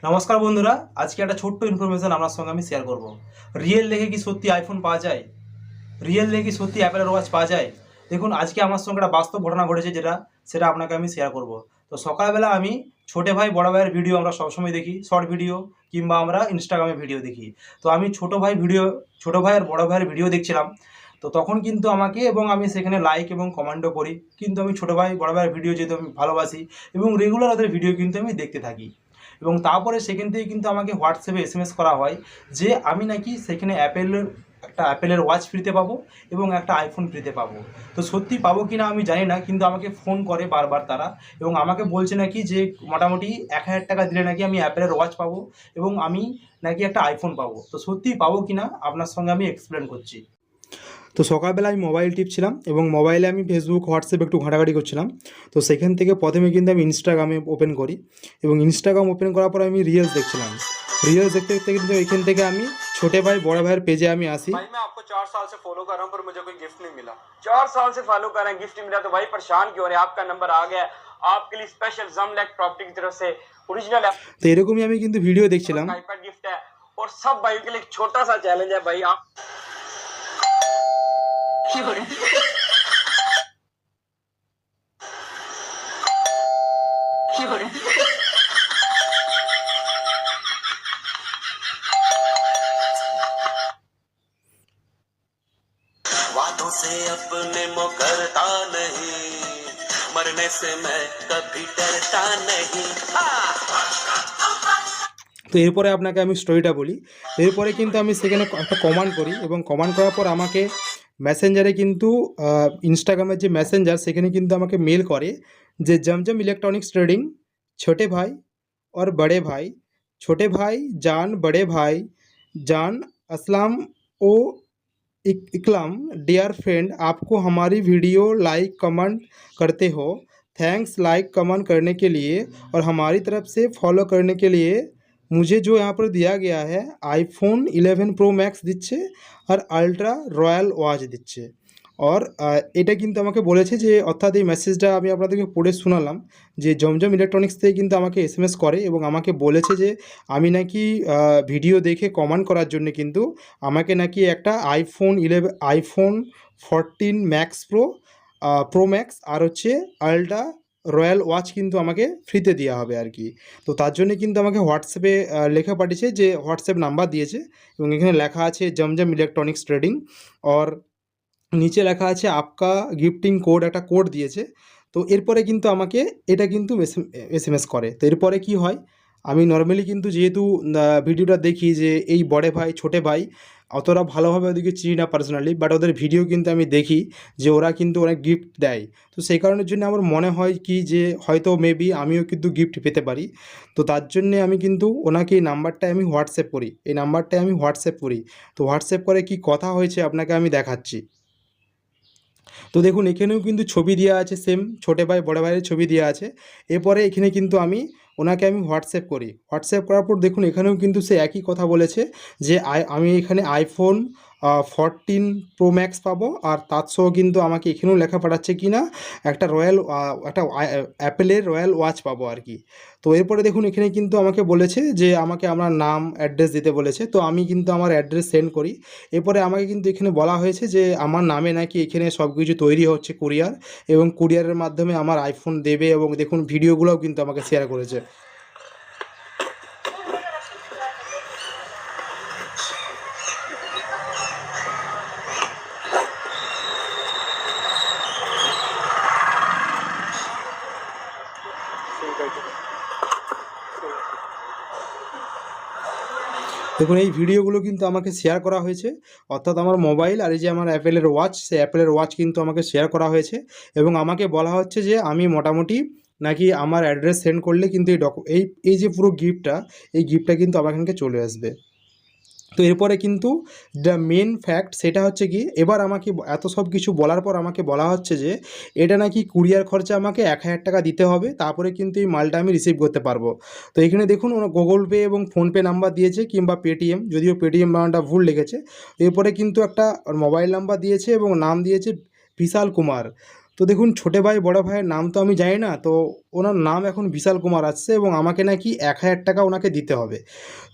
নমস্কার বন্ধুরা, আজকে একটা ছোট্ট ইনফরমেশন আপনার সঙ্গে আমি শেয়ার করব। রিয়েল দেখে কি সত্যি আইফোন পাওয়া যায়? রিয়েল দেখে কি সত্যি অ্যাপেলের ওয়াচ পাওয়া যায়? দেখুন, আজকে আমার সঙ্গে একটা বাস্তব ঘটনা ঘটেছে, সেটা আপনাকে আমি শেয়ার করব। তো সকালবেলা আমি ছোটো ভাই বড় ভাইয়ের ভিডিও আমরা সবসময় দেখি, শর্ট ভিডিও কিংবা আমরা ইনস্টাগ্রামে ভিডিও দেখি। তো আমি ছোটো ভাই আর বড় ভাইয়ের ভিডিও দেখছিলাম। তো তখন কিন্তু আমাকে এবং আমি সেখানে লাইক এবং কমেন্টও করি, কিন্তু আমি ছোটো ভাই বড় ভাইয়ের ভিডিও যেহেতু আমি ভালোবাসি এবং রেগুলার ওদের ভিডিও কিন্তু আমি দেখতে থাকি। এবং তারপরে সেখান থেকে কিন্তু আমাকে হোয়াটসঅ্যাপে এসএমএস করা হয় যে আমি নাকি সেখানে অ্যাপেলের ওয়াচ ফ্রিতে পাবো এবং একটা আইফোন ফ্রিতে পাবো। তো সত্যি পাবো কি না আমি জানি না, কিন্তু আমাকে ফোন করে বারবার তারা এবং আমাকে বলছে নাকি যে মোটামুটি 1000 টাকা দিলে নাকি আমি অ্যাপেলের ওয়াচ পাবো এবং আমি নাকি একটা আইফোন পাবো। তো সত্যি পাবো কি না আপনার সঙ্গে আমি এক্সপ্লেন করছি। তো সকালবেলা আমি মোবাইল টিপছিলাম এবং মোবাইলে আমি ফেসবুক হোয়াটসঅ্যাপ একটু ঘাঁটাঘাঁটি করছিলাম। তো সেখান থেকে প্রথমে কিন্তু আমি ইনস্টাগ্রামে ওপেন করি এবং ইনস্টাগ্রাম ওপেন করার পর আমি রিলস দেখছিলাম। রিলস দেখতে দেখতে কিন্তু এখান থেকে আমি ছোटे भाई बड़ा भाई पेजे আমি আসি। भाई मैं आपको 4 साल से फॉलो कर रहा हूँ पर मुझे कोई गिफ्ट नहीं मिला। 4 साल से फॉलो कर रहे हैं, गिफ्ट नहीं मिला तो भाई परेशान क्यों हो रहे हैं? आपका नंबर आ गया, आपके लिए स्पेशल जमलेक प्रॉपर्टी की तरफ से ओरिजिनल তো এরকমই আমি কিন্তু ভিডিও দেখছিলাম। आईपैड गिफ्ट है और सब भाई के लिए एक छोटा सा चैलेंज है भाई। आप बातों से अपने मुकरता नहीं, मरने से मैं कभी डरता नहीं। তো এরপরে আপনাকে আমি স্টোরিটা বলি। এরপরে কিন্তু আমি সেখানে একটা কমান্ড করি এবং কমান্ড করার পর আমাকে মেসেঞ্জারে কিন্তু ইনস্টাগ্রামের যে মেসেঞ্জার সেখানে কিন্তু আমাকে মেল করে যে জমজম ইলেকট্রনিক্স ট্রেডিং ছোটে ভাই और बड़े भाई, छोटे भाई जान बड़े भाई जान असलाम ओ इकलाम, डियर फ्रेंड आपको हमारी वीडियो लाइक कमेंट करते हो, थैंक्स लाइक कमेंट करने के लिए और हमारी तरफ से फॉलो करने के लिए। मुझे जो यहाँ पर दिया गया है आईफोन 11 प्रो मैक्स দিচ্ছে আর আলট্রা রয়্যাল ওয়াচ দিচ্ছে। और এটা কিন্তু আমাকে বলেছে যে অর্থাৎ এই মেসেজটা আমি আপনাদেরকে পড়ে শোনালাম যে জমজম ইলেকট্রনিক্স থেকে কিন্তু আমাকে এসএমএস করে এবং আমাকে বলেছে যে আমি নাকি ভিডিও দেখে কমেন্ট করার জন্য কিন্তু আমাকে নাকি একটা আইফোন 14 ম্যাক্স প্রো ম্যাক্স আর হচ্ছে আলট্রা রয়্যাল ওয়াচ কিন্তু আমাকে ফ্রিতে দেওয়া হবে আর কি। তো তার জন্য কিন্তু আমাকে হোয়াটসঅ্যাপে লেখা পাঠিয়েছে, যে হোয়াটসঅ্যাপ নাম্বার দিয়েছে এবং এখানে লেখা আছে জমজম ইলেকট্রনিক্স ট্রেডিং और নিচে লেখা আছে আপকা গিফটিং কোড, একটা কোড দিয়েছে। তো এরপরে কিন্তু আমাকে এটা কিন্তু এসএমএস করে। তো এরপরে কি হয়, আমি নর্মালি কিন্তু যেহেতু ভিডিওটা দেখি যে এই বড় ভাই ছোটে ভাই অতটা ভালোভাবে ওদেরকে চিনি না পার্সোনালি, বাট ওদের ভিডিও কিন্তু আমি দেখি যে ওরা কিন্তু অনেক গিফট দেয়। তো সেই কারণের জন্য আমার মনে হয় কি যে হয়তো মেবি আমিও কিন্তু গিফট পেতে পারি। তো তার জন্যে আমি কিন্তু ওনাকে এই নাম্বারটায় আমি হোয়াটসঅ্যাপ করি। তো হোয়াটসঅ্যাপ করে কি কথা হয়েছে আপনাকে আমি দেখাচ্ছি। তো দেখুন এখানেও কিন্তু ছবি দেওয়া আছে, সেম ছোটো ভাই বড় ভাইয়ের ছবি দেওয়া আছে। এরপরে এখানে কিন্তু ওনাকে আমি হোয়াটসঅ্যাপ করি। হোয়াটসঅ্যাপ করার পর দেখুন এখানেও কিন্তু সে একই কথা বলেছে যে আমি এখানে আইফোন 14 প্রো ম্যাক্স পাবো আর তার সহ কিন্তু আমাকে এখানেও লেখা পাঠাচ্ছে কি না একটা অ্যাপেলের রয়্যাল ওয়াচ পাবো আর কি। তো এরপরে দেখুন এখানে কিন্তু আমাকে বলেছে যে আমাকে আমার নাম অ্যাড্রেস দিতে বলেছে। তো আমি কিন্তু আমার অ্যাড্রেস সেন্ড করি। এরপরে আমাকে কিন্তু এখানে বলা হয়েছে যে আমার নামে নাকি এখানে সব কিছু তৈরি হচ্ছে কুরিয়ার, এবং কুরিয়ারের মাধ্যমে আমার আইফোন দেবে এবং দেখুন ভিডিওগুলোও কিন্তু আমাকে শেয়ার করেছে। দেখুন এই ভিডিওগুলো কিন্তু আমাকে শেয়ার করা হয়েছে, অর্থাৎ আমার মোবাইল আর এই যে আমার অ্যাপেলের ওয়াচ, সেই অ্যাপেলের ওয়াচ কিন্তু আমাকে শেয়ার করা হয়েছে এবং আমাকে বলা হচ্ছে যে আমি মোটামুটি নাকি আমার অ্যাড্রেস সেন্ড করলে কিন্তু এই যে পুরো গিফটটা কিন্তু আমার এখানকে চলে আসবে। তো এরপরে কিন্তু দ্য মেন ফ্যাক্ট সেটা হচ্ছে কি, এবার আমাকে এত সব কিছু বলার পর আমাকে বলা হচ্ছে যে এটা নাকি কুরিয়ার খরচা আমাকে 1000 টাকা দিতে হবে, তারপরে কিন্তু এই মালটা আমি রিসিভ করতে পারবো। তো এখানে দেখুন ওরা গুগল পে এবং ফোনপে নাম্বার দিয়েছে কিংবা পেটিএম, যদিও পেটিএম নাম্বারটা ভুল লিখেছে। এরপরে কিন্তু একটা মোবাইল নাম্বার দিয়েছে এবং নাম দিয়েছে বিশাল কুমার। তো দেখুন ছোটো ভাই বড় ভাইয়ের নাম তো আমি জানি না, তো ওনার নাম এখন বিশাল কুমার আসছে এবং আমাকে নাকি 1000 টাকা ওনাকে দিতে হবে।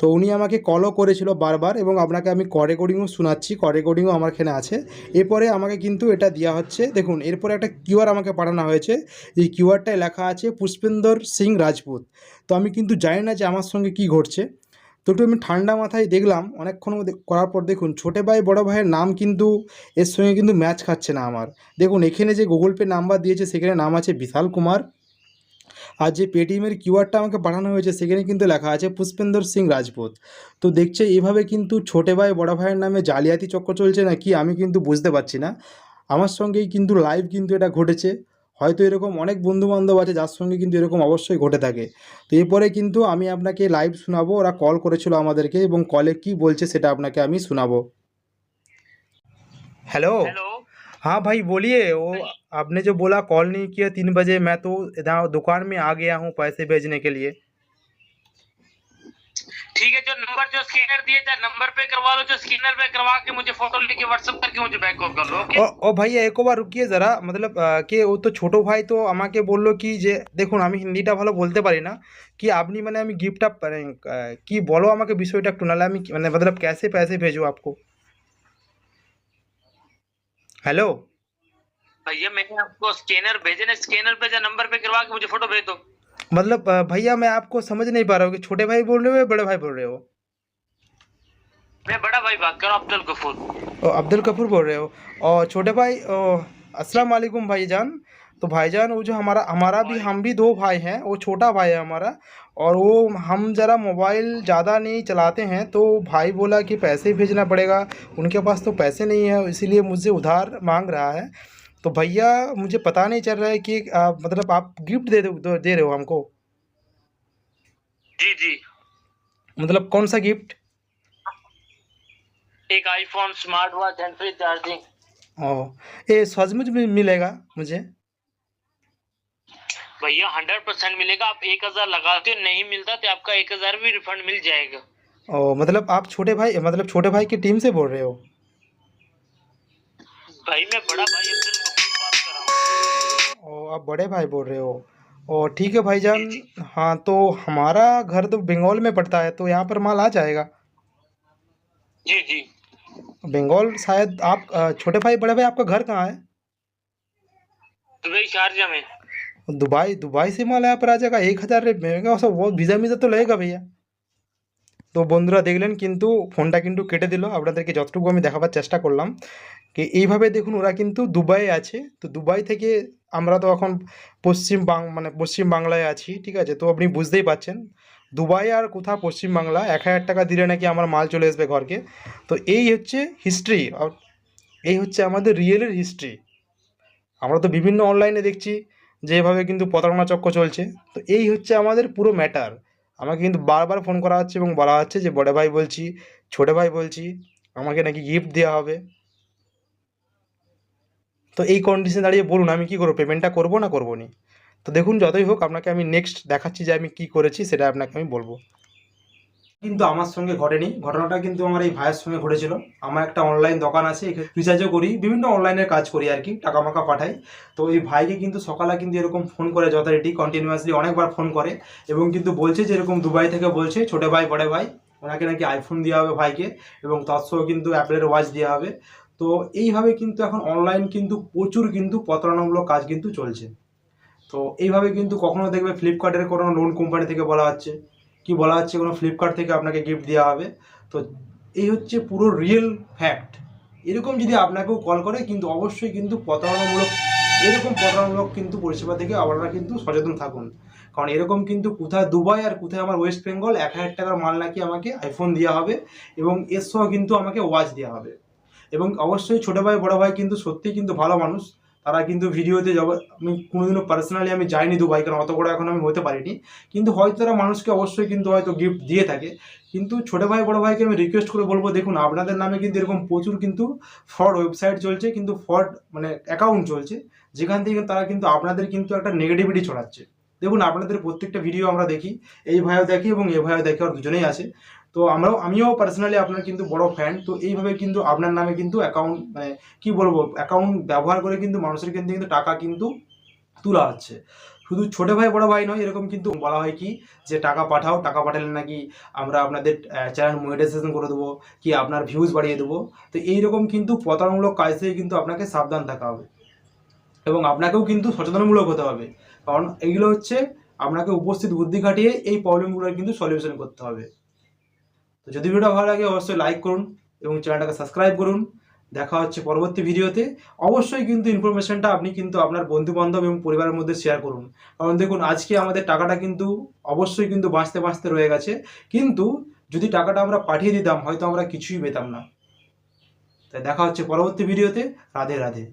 তো উনি আমাকে কলও করেছিল বারবার এবং আপনাকে আমি রেকর্ডিংও শোনাচ্ছি, রেকর্ডিংও আমার এখানে আছে। এরপরে আমাকে কিন্তু এটা দেওয়া হচ্ছে, দেখুন এরপরে একটা কিউআর আমাকে পাঠানো হয়েছে। এই কিউআরটায় লেখা আছে পুষ্পেন্দর সিং রাজপুত। তো আমি কিন্তু জানি না যে আমার সঙ্গে কী ঘটছে। তো একটু আমি ঠান্ডা মাথায় দেখলাম, অনেকক্ষণ করার পর দেখুন ছোটো ভাই বড় ভাইয়ের নাম কিন্তু এর সঙ্গে কিন্তু ম্যাচ খাচ্ছে না আমার। দেখুন এখানে যে গুগল পে নাম্বার দিয়েছে সেখানে নাম আছে বিশাল কুমার, আর যে পেটিএমের কিউআরটা আমাকে পাঠানো হয়েছে সেখানে কিন্তু লেখা আছে পুষ্পেন্দর সিং রাজপুত। তো দেখছে এইভাবে কিন্তু ছোটো ভাই বড় ভাইয়ের নামে জালিয়াতি চক্র চলছে না কি আমি কিন্তু বুঝতে পারছি না। আমার সঙ্গেই কিন্তু লাইভ কিন্তু এটা ঘটেছে। হয়তো এরকম অনেক বন্ধুবান্ধব আছে যার সঙ্গে কিন্তু এরকম অবশ্যই ঘটে থাকে। তো এরপরে কিন্তু আমি আপনাকে লাইভ শোনাবো, ওরা কল করেছিল আমাদেরকে এবং কলে কি বলছে সেটা আপনাকে আমি শোনাবো। हेलो। हेलो। हाँ भाई बोलिए, वो आपने जो बोला कॉल नहीं किया 3 बजे, मैं तो इधर दुकान में आ गया हूँ पैसे भेजने के लिए। ठीक है, जो नंबर जो स्कैनर दिए थे नंबर पे करवा लो, जो स्कैनर पे करवा के मुझे फोटो लेके व्हाट्सएप करके मुझे बैक कॉल कर लो। ओके। ও ভাইয়া এক বার রুকিয়ে যারা, मतलब কে ও তো ছোটো ভাই তো আমাকে বললো কি যে দেখুন আমি হিন্দিটা ভালো বলতে পারি না, কি আপনি মানে আমি গিফটটা মানে কি বলো আমাকে বিষয়টা একটু, নাহলে আমি মানে मतलब कैसे पैसे भेजूँ आपको। हेलो। भैया मैंने आपको स्कैनर भेजे ना, स्कैनर पे जो नंबर पे करवा के मुझे फोटो भेज दो। मतलब भैया मैं आपको समझ नहीं पा रहा हूँ कि छोटे भाई बोल रहे हो या बड़े भाई बोल रहे हो। मैं बड़ा भाई बात कर रहा हूँ, अब्दुल गफूर। अब्दुल कपूर बोल रहे हो। और छोटे भाई अस्सलाम वालेकुम भाईजान। तो भाईजान वो जो हमारा हमारा भी हम भी 2 भाई हैं, वो छोटा भाई है हमारा। और वो हम ज़रा मोबाइल ज़्यादा नहीं चलाते हैं, तो भाई बोला कि पैसे भेजना पड़ेगा, उनके पास तो पैसे नहीं है इसीलिए मुझसे उधार मांग रहा है। तो भैया मुझे पता नहीं चल रहा है कि मतलब आप गिफ्ट दे रहे हो हमको, जी जी। मतलब कौन सा गिफ्ट। एक iPhone, smart watch, hand free charging. ओ ये सचमुच में मिलेगा मुझे। भैया 100% मिलेगा। आप 1000 लगाते हो, नहीं मिलता तो आपका 1000 भी रिफंड मिल जाएगा। ओ मतलब आप छोटे भाई, मतलब छोटे भाई की टीम से बोल रहे हो। भाई मैं बड़ा भाई अब्दुल गफूर बात कर रहा हूँ। ओ आप बड़े भाई बोल रहे हो। ओ ठीक है भाईजान। हाँ तो हमारा घर तो बंगाल में पड़ता है, तो यहाँ पर माल आ जाएगा। जी जी। बंगाल शायद आप छोटे भाई बड़े भाई आपका घर कहाँ है। दुबई शारजा में। दुबई, दुबई से माल यहाँ पर आ जाएगा 1000 महंगा, सब वो वीज़ा मीज़ा तो लगेगा भैया। তো বন্ধুরা দেখলেন কিন্তু ফোনটা কিন্তু কেটে দিল। আপনাদেরকে যতটুকু আমি দেখাবার চেষ্টা করলাম কি এইভাবে দেখুন ওরা কিন্তু দুবাইয়ে আছে। তো দুবাই থেকে আমরা তো এখন পশ্চিম বাংলায় আছি, ঠিক আছে। তো আপনি বুঝতেই পারছেন দুবাই আর কোথাও পশ্চিম বাংলা 1000 টাকা দিলে নাকি আমার মাল চলে আসবে ঘরকে। তো এই হচ্ছে হিস্ট্রি, এই হচ্ছে আমাদের রিয়েলের হিস্ট্রি। আমরা তো বিভিন্ন অনলাইনে দেখছি যে এভাবে কিন্তু প্রতারণা চক্র চলছে। তো এই হচ্ছে আমাদের পুরো ম্যাটার। আমাকে কিন্তু বারবার ফোন করা হচ্ছে এবং বলা হচ্ছে যে বড় ভাই বলছি, ছোটো ভাই বলছি, আমাকে নাকি গিফট দেওয়া হবে। তো এই কন্ডিশনে দাঁড়িয়ে বলুন আমি কী করবো, পেমেন্টটা করবো না করবো নি। তো দেখুন যতই হোক আপনাকে আমি নেক্সট দেখাচ্ছি যে আমি কী করেছি সেটা আপনাকে আমি বলবো। কিন্তু আমার সঙ্গে ঘটেনি, ঘটনাটা কিন্তু আমার এই ভাইয়ের সঙ্গে ঘটেছিল। আমার একটা অনলাইন দোকান আছে, রিচার্জও করি, বিভিন্ন অনলাইনের কাজ করি আর কি, টাকা মাকা পাঠাই। তো এই ভাইকে কিন্তু সকালে কিন্তু এরকম ফোন করে যথারীতি কন্টিনিউয়াসলি অনেকবার ফোন করে এবং কিন্তু বলছে যে এরকম দুবাই থেকে বলছে ছোটো ভাই বড় ভাই ওনাকে নাকি আইফোন দেওয়া হবে ভাইকে এবং তার সঙ্গে কিন্তু অ্যাপেলের ওয়াচ দেওয়া হবে। তো এইভাবে কিন্তু এখন অনলাইন কিন্তু প্রচুর কিন্তু প্রতারণামূলক কাজ কিন্তু চলছে। তো এইভাবে কিন্তু কখনো দেখবে ফ্লিপকার্টের কোনো লোন কোম্পানি থেকে বলা হচ্ছে, কি বলা হচ্ছে কোনো ফ্লিপকার্ট থেকে আপনাকে গিফট দেওয়া হবে। তো এই হচ্ছে পুরো রিয়েল ফ্যাক্ট। এরকম যদি আপনাকেও কল করে কিন্তু অবশ্যই কিন্তু প্রতারণামূলক কিন্তু পরিষেবা থেকে আপনারা কিন্তু সচেতন থাকুন। কারণ এরকম কিন্তু কোথায় দুবাই আর কোথায় আমার ওয়েস্ট বেঙ্গল 1000 টাকার মাল নাকি আমাকে আইফোন দেওয়া হবে এবং এর সহ কিন্তু আমাকে ওয়াচ দেওয়া হবে। এবং অবশ্যই ছোটো ভাই বড়ো ভাই কিন্তু সত্যিই কিন্তু ভালো মানুষ, তারা কিন্তু ভিডিওতে আমি কোনোদিনও পার্সোনালি আমি যাইনি দুবাই, কারণ অত বড় এখন আমি হতে পারিনি। কিন্তু হয়তো তারা মানুষকে অবশ্যই কিন্তু হয়তো গিফট দিয়ে থাকে। কিন্তু ছোটো ভাই বড়ো ভাইকে আমি রিকোয়েস্ট করে বলবো দেখুন আপনাদের নামে কিন্তু এরকম প্রচুর কিন্তু ফ্রড ওয়েবসাইট চলছে, কিন্তু ফ্রড মানে অ্যাকাউন্ট চলছে, যেখান থেকে তারা কিন্তু আপনাদের কিন্তু একটা নেগেটিভিটি ছড়াচ্ছে। দেখুন আপনাদের প্রত্যেকটা ভিডিও আমরা দেখি, এই ভাইও দেখি এবং এই ভাইও দেখি, আর দুজনেই আছে। তো আমিও পার্সোনালি আপনার কিন্তু বড় ফ্যান। তো এইভাবে কিন্তু আপনার নামে কিন্তু অ্যাকাউন্ট মানে কি বলবো অ্যাকাউন্ট ব্যবহার করে কিন্তু মানুষের কিন্তু টাকা কিন্তু তোলা হচ্ছে। শুধু ছোট ভাই বড় ভাই নয়, এরকম কিন্তু বলা হয় কি যে টাকা পাঠাও, টাকা পাঠালে নাকি আমরা আপনাদের চ্যানেল মনিটাইজেশন করে দেবো, কি আপনার ভিউজ বাড়িয়ে দেবো। তো এইরকম কিন্তু প্রতারণামূলক কাজ থেকে কিন্তু আপনাকে সাবধান থাকা হবে এবং আপনাকেও কিন্তু সচেতনমূলক হতে হবে, কারণ এইগুলো হচ্ছে আপনাকে উপস্থিত বুদ্ধি খাটিয়ে এই প্রবলেমগুলোর কিন্তু সলিউশন করতে হবে। তো যদি ভিডিওটা ভালো লাগে অবশ্যই লাইক করুন এবং চ্যানেলটাকে সাবস্ক্রাইব করুন। দেখা হচ্ছে পরবর্তী ভিডিওতে। অবশ্যই কিন্তু ইনফরমেশনটা আপনি কিন্তু আপনার বন্ধুবান্ধব এবং পরিবারের মধ্যে শেয়ার করুন, কারণ দেখুন আজকে আমাদের টাকাটা কিন্তু অবশ্যই কিন্তু বাঁচতে বাঁচতে রয়ে গেছে, কিন্তু যদি টাকাটা আমরা পাঠিয়ে দিতাম হয়তো আমরা কিছুই পেতাম না। তাই দেখা হচ্ছে পরবর্তী ভিডিওতে। রাধে রাধে।